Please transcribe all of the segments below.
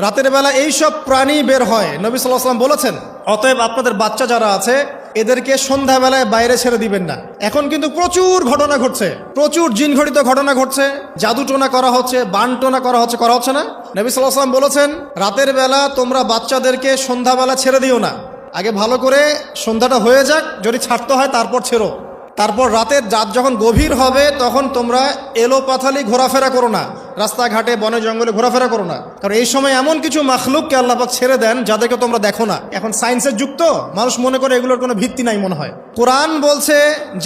রাতের বেলা এই সব প্রাণী বের হয়, নবী সাল্লাল্লাহু আলাইহি ওয়াসাল্লাম বলেছেন, অতএব আপনাদের বাচ্চা যারা আছে এদেরকে সন্ধ্যাবেলায় বাইরে ছেড়ে দিবেন না। এখন কিন্তু প্রচুর ঘটনা ঘটছে, প্রচুর জিনঘটিত ঘটনা ঘটছে, জাদুটোনা করা হচ্ছে, বানটোনা করা হচ্ছে না? নবী সাল্লাল্লাহু আলাইহি ওয়াসাল্লাম বলেছেন, রাতের বেলা তোমরা বাচ্চাদেরকে সন্ধ্যাবেলা ছেড়ে দিও না, আগে ভালো করে সন্ধ্যাটা হয়ে যাক, যদি ছাড়তে হয় তারপর ছেড়ো। তারপর রাতের রাত যখন গভীর হবে তখন তোমরা এলোপাথালি ঘোরাফেরা করো না, রাস্তাঘাটে বনে জঙ্গলে ঘোরাফেরা করো না, কারণ এই সময় এমন কিছু মাখলুককে আল্লাহ পাক ছেড়ে দেন যাদেরকে তোমরা দেখো না। এখন সায়েন্সের যুগ তো, মানুষ মনে করে এগুলোর কোনো ভিত্তি নাই মনে হয়। কোরআন বলছে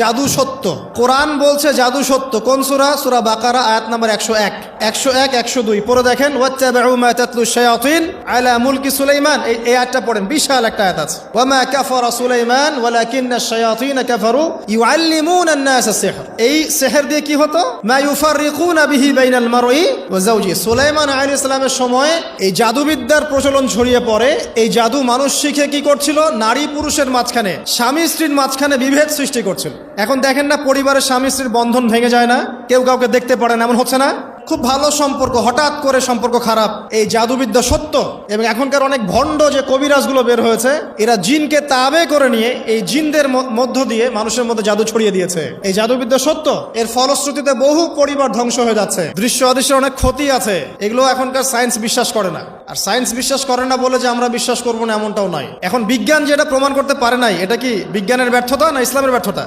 জাদু সত্য, কোরআন বলছে জাদু সত্য। কোন সূরা? সূরা বাকারা আয়াত নাম্বার 101, 102 পড়ে দেখেন। ওয়াত্তাবাউ মা তাতলু শায়াতিন আলা মুলকি সুলাইমান, এই আয়াতটা পড়েন, বিশাল একটা আয়াত আছে। ওয়া মা কাফারা সুলাইমান ওয়ালাকিন্না শায়াতিন কাফারু ইউআল্লিমুনা আন-নাস সিহর। এই সিহর দিয়ে কি হতো? মা ইউফাররিকুনা বিহি বাইনাল মারই ওয়া যাওজি। সুলাইমান আলাইহিস সালামের সময় এই জাদুবিদ্যার প্রচলন ছড়িয়ে পড়ে। এই জাদু মানুষ শিখে কি করছিল? নারী পুরুষের মাঝখানে, স্বামী স্ত্রীর মাঝখানে বিভেদ সৃষ্টি করছিল। এখন দেখেন না, পরিবারের স্বামী স্ত্রীর বন্ধন ভেঙে যায় না, কেউ কাউকে দেখতে পারে না, এমন হচ্ছে না? খুব ভালো সম্পর্ক হঠাৎ করে সম্পর্ক খারাপ। এই জাদুবিদ্যা সত্য। এবং এখনকার অনেক ভণ্ড যে কবিরাজগুলো বের হয়েছে, এরা জিনকে তাবে করে নিয়ে এই জিনদের মধ্য দিয়ে মানুষের মধ্যে জাদু ছড়িয়ে দিয়েছে। এই জাদুবিদ্যা সত্য। এর ফলশ্রুতিতে বহু পরিবার ধ্বংস হয়ে যাচ্ছে, দৃশ্য অদৃশ্যের অনেক ক্ষতি আছে। এগুলো এখনকার সায়েন্স বিশ্বাস করে না। আর সায়েন্স বিশ্বাস করে না বলে যে আমরা বিশ্বাস করবো না এমনটাও নয়। এখন বিজ্ঞান যেটা প্রমাণ করতে পারে নাই, এটা কি বিজ্ঞানের ব্যর্থতা না ইসলামের ব্যর্থতা?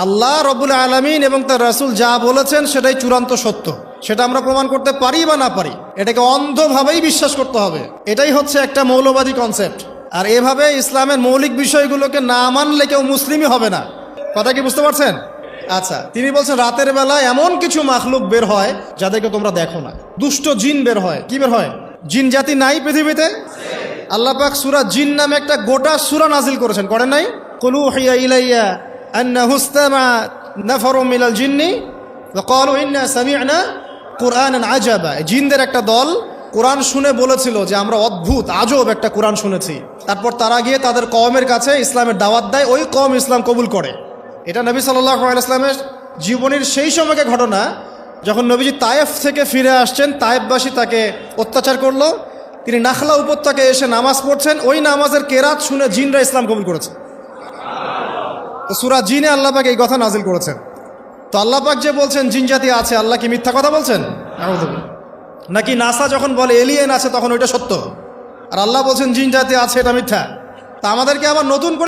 আল্লাহ রব্বুল আলামিন এবং তার রাসূল যা বলেছেন সেটাই চূড়ান্ত সত্য। সেটা আমরা প্রমাণ করতে পারি বা না পারি, এটাকে অন্ধভাবেই বিশ্বাস করতে হবে। এটাই হচ্ছে একটা মৌলবাদী কনসেপ্ট। আর এভাবে ইসলামের মৌলিক বিষয়গুলোকে না মানলে কেউ মুসলিমই হবে না। কথা কি বুঝতে পারছেন? আচ্ছা, তিনি বলছেন রাতের বেলা এমন কিছু মাখলুক বের হয় যাদেরকে তোমরা দেখো না। দুষ্ট জিন বের হয়। কি বের হয়? জিন জাতি নাই পৃথিবীতে? আল্লাহ পাক সূরা জিন নামে একটা গোটা সূরা নাজিল করেছেন, করেন নাই? কুলু হিয়া ইলাইয়া আন্নাহু ইসতামা নাফারুম মিনাল জিন্নি ওয়া ক্বালু ইন্না সামি'না কুরআনান আজাবা। জিনদের একটা দল কোরআন শুনে বলেছিল যে আমরা অদ্ভুত আজব একটা কোরআন শুনেছি। তারপর তারা গিয়ে তাদের কওমের কাছে ইসলামের দাওয়াত দেয়, ওই কওম ইসলাম কবুল করে। এটা নবী সাল্লাল্লাহু আলাইহি ওয়াসাল্লামের জীবনের সেই সময়কার ঘটনা, যখন নবীজি তায়েফ থেকে ফিরে আসছেন। তায়েফবাসী তাকে অত্যাচার করলো, তিনি নাখলা উপত্যকায় এসে নামাজ পড়ছেন, ওই নামাজের কেরাত শুনে জিনরা ইসলাম কবুল করেছে। তো সূরা জিনে আল্লাহ পাক এই কথা নাজিল করেছেন। তো আল্লাহ পাক যে বলছেন জিন জাতি আছে, আল্লাহ কি মিথ্যা কথা বলছেন? নাকি নাসা যখন বলে এলিয়েন আছে তখন ওইটা সত্য, আর আল্লাহ বলছেন জিন জাতি আছে এটা মিথ্যা? তা আমাদেরকে আবার নতুন করে